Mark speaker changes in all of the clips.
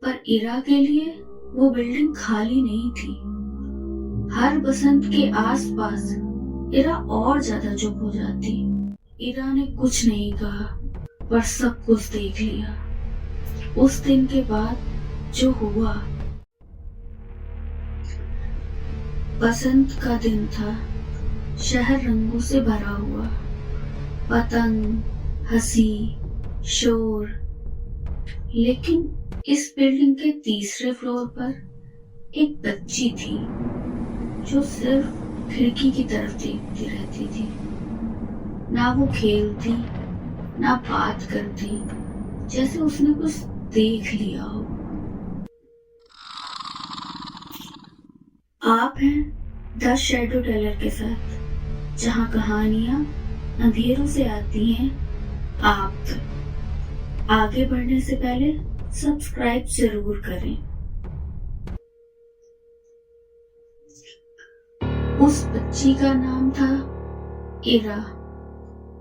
Speaker 1: पर इरा के लिए वो बिल्डिंग खाली नहीं थी। हर बसंत के आसपास इरा और ज्यादा चुप हो जाती। इरा ने कुछ नहीं कहा, पर सब कुछ देख लिया। उस दिन के बाद जो हुआ, बसंत का दिन था। शहर रंगों से भरा हुआ, पतंग, हंसी, शोर। लेकिन इस बिल्डिंग के तीसरे फ्लोर पर एक बच्ची थी जो सिर्फ खिड़की की तरफ देखती रहती थी। ना वो खेलती, ना बात करती, जैसे उसने कुछ देख लिया हो। आप हैं द शैडो टेलर के साथ, जहां कहानियां अंधेरों से आती हैं आप तक। आगे बढ़ने से पहले सब्सक्राइब जरूर करें। उस बच्ची का नाम था इरा।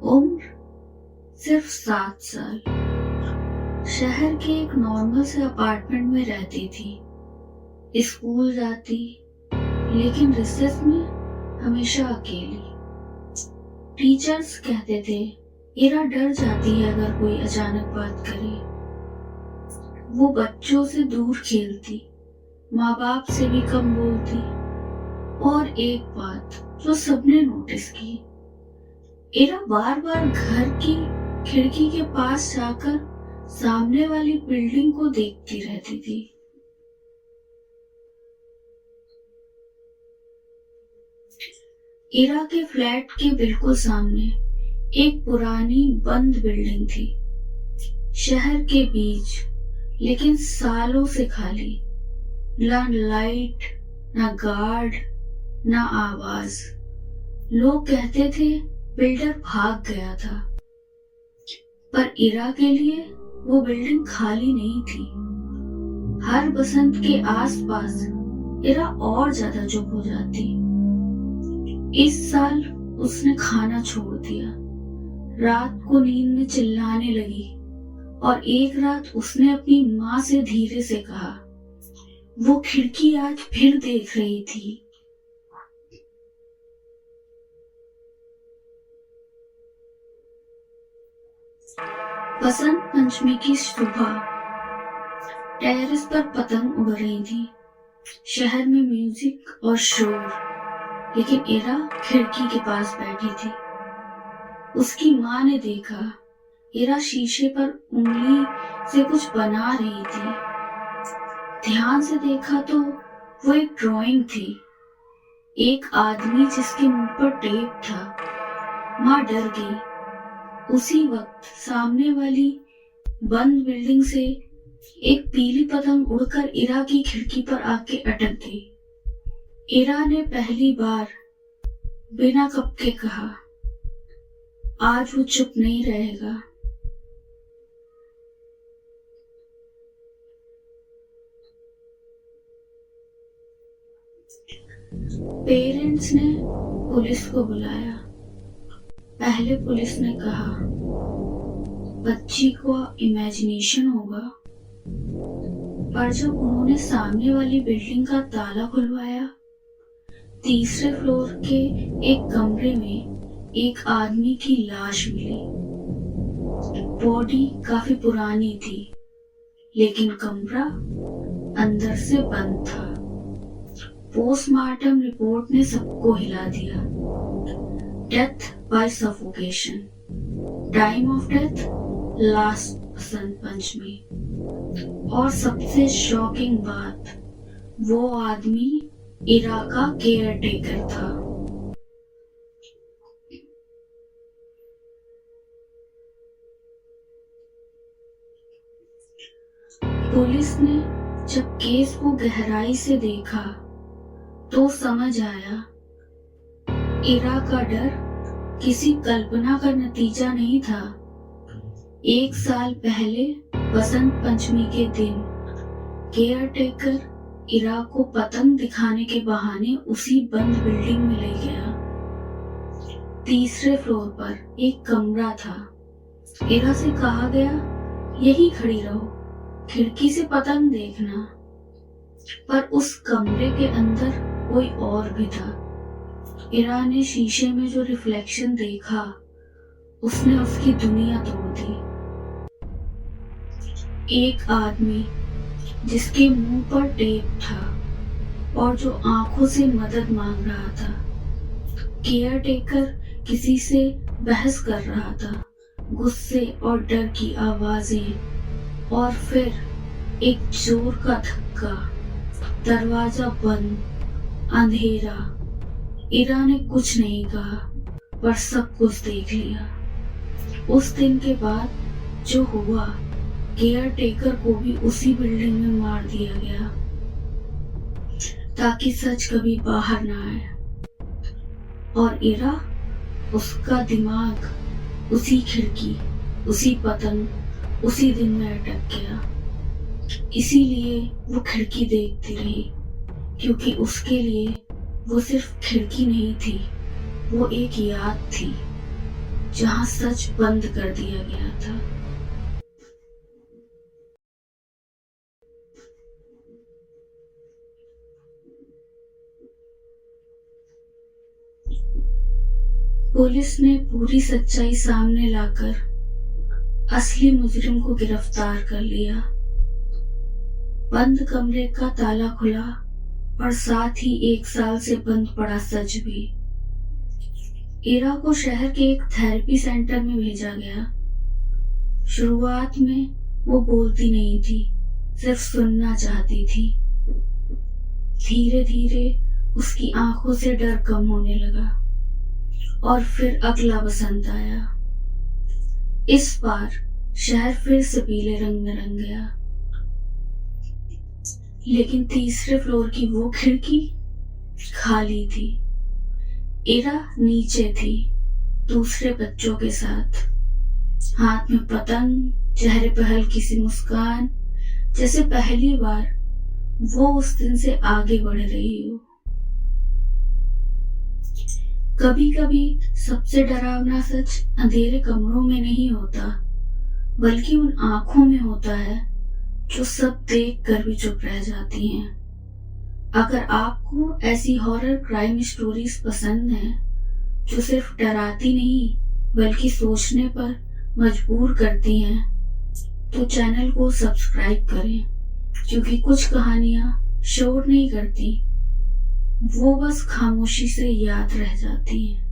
Speaker 1: उम्र सिर्फ 7 साल। शहर के एक नॉर्मल से अपार्टमेंट में रहती थी। स्कूल जाती, लेकिन रिसेस में हमेशा अकेली। टीचर्स कहते थे इरा डर जाती है अगर कोई अचानक बात करे। वो बच्चों से दूर खेलती, माँ बाप से भी कम बोलती। और एक बात जो सबने नोटिस की, इरा बार बार घर की खिड़की के पास जाकर सामने वाली बिल्डिंग को देखती रहती थी। इरा के फ्लैट के बिल्कुल सामने एक पुरानी बंद बिल्डिंग थी, शहर के बीच, लेकिन सालों से खाली। ना लाइट, ना गार्ड, ना आवाज। लोग कहते थे बिल्डर भाग गया था, पर इरा के लिए वो बिल्डिंग खाली नहीं थी। हर बसंत के आसपास इरा और ज्यादा चुप हो जाती। इस साल उसने खाना छोड़ दिया, रात को नींद में चिल्लाने लगी, और एक रात उसने अपनी माँ से धीरे से कहा। वो खिड़की आज फिर देख रही थी। बसंत पंचमी की सुबह टेरेस पर पतंग उड़ रही थी। शहर में म्यूजिक और शोर, लेकिन इरा खिड़की के पास बैठी थी। उसकी माँ ने देखा इरा शीशे पर उंगली से कुछ बना रही थी। ध्यान से देखा तो वो एक ड्राइंग थी, एक आदमी जिसके मुंह पर टेप था। माँ डर गई। उसी वक्त सामने वाली बंद बिल्डिंग से एक पीली पतंग उड़कर इरा की खिड़की पर आके अटक गई। इरा ने पहली बार बिना कब के कहा, आज वो चुप नहीं रहेगा। पेरेंट्स ने पुलिस को बुलाया। पहले पुलिस ने कहा बच्ची को इमेजिनेशन होगा, पर जब उन्होंने सामने वाली बिल्डिंग का ताला खुलवाया, तीसरे फ्लोर के एक कमरे में एक आदमी की लाश मिली। बॉडी काफी पुरानी थी, लेकिन कमरा अंदर से बंद था। पोस्टमार्टम रिपोर्ट ने सबको हिला दिया। Death by suffocation. Time of death last Basant Panchami. और सबसे शॉकिंग बात, वो आदमी इरा का केयर टेकर था। पुलिस ने जब केस को गहराई से देखा तो समझ आया इरा का डर किसी कल्पना का नतीजा नहीं था। 1 साल पहले बसंत पंचमी के दिन केयर टेकर इरा को पतंग दिखाने के बहाने उसी बंद बिल्डिंग में ले गया। तीसरे फ्लोर पर एक कमरा था। इरा से कहा गया यही खड़ी रहो, खिड़की से पतंग देखना, पर उस कमरे के अंदर कोई और भी था। इरा ने शीशे में जो रिफ्लेक्शन देखा, उसने उसकी दुनिया तोड़ दी। एक आदमी जिसके मुंह पर टेप था और जो आंखों से मदद मांग रहा था। केयर टेकर किसी से बहस कर रहा था। गुस्से और डर की आवाजें और फिर एक जोर का धक्का। दरवाजा बंद, अंधेरा। इरा ने कुछ नहीं कहा, पर सब कुछ देख लिया। उस दिन के बाद जो हुआ, केयर टेकर को भी उसी बिल्डिंग में मार दिया गया, ताकि सच कभी बाहर ना आए। और इरा, उसका दिमाग उसी खिड़की, उसी पतंग, उसी दिन में अटक गया। इसीलिए वो खिड़की देखती रही, क्योंकि उसके लिए वो सिर्फ खिड़की नहीं थी, वो एक याद थी जहां सच बंद कर दिया गया था। पुलिस ने पूरी सच्चाई सामने लाकर असली मुजरिम को गिरफ्तार कर लिया। बंद कमरे का ताला खुला और साथ ही 1 साल से बंद पड़ा सच भी। इरा को शहर के एक थेरेपी सेंटर में भेजा गया। शुरुआत में वो बोलती नहीं थी, सिर्फ सुनना चाहती थी। धीरे धीरे उसकी आंखों से डर कम होने लगा और फिर अगला बसंत आया। इस बार शहर फिर से पीले रंग में रंग गया, लेकिन तीसरे फ्लोर की वो खिड़की खाली थी। इरा नीचे थी, दूसरे बच्चों के साथ, हाथ में पतंग, चेहरे पर हल्की सी मुस्कान, जैसे पहली बार वो उस दिन से आगे बढ़ रही हो। कभी कभी सबसे डरावना सच अंधेरे कमरों में नहीं होता, बल्कि उन आंखों में होता है जो सब देख कर भी चुप रह जाती हैं। अगर आपको ऐसी हॉरर क्राइम स्टोरीज पसंद हैं, जो सिर्फ डराती नहीं बल्कि सोचने पर मजबूर करती हैं, तो चैनल को सब्सक्राइब करें, क्योंकि कुछ कहानियां शोर नहीं करती, वो बस खामोशी से याद रह जाती हैं।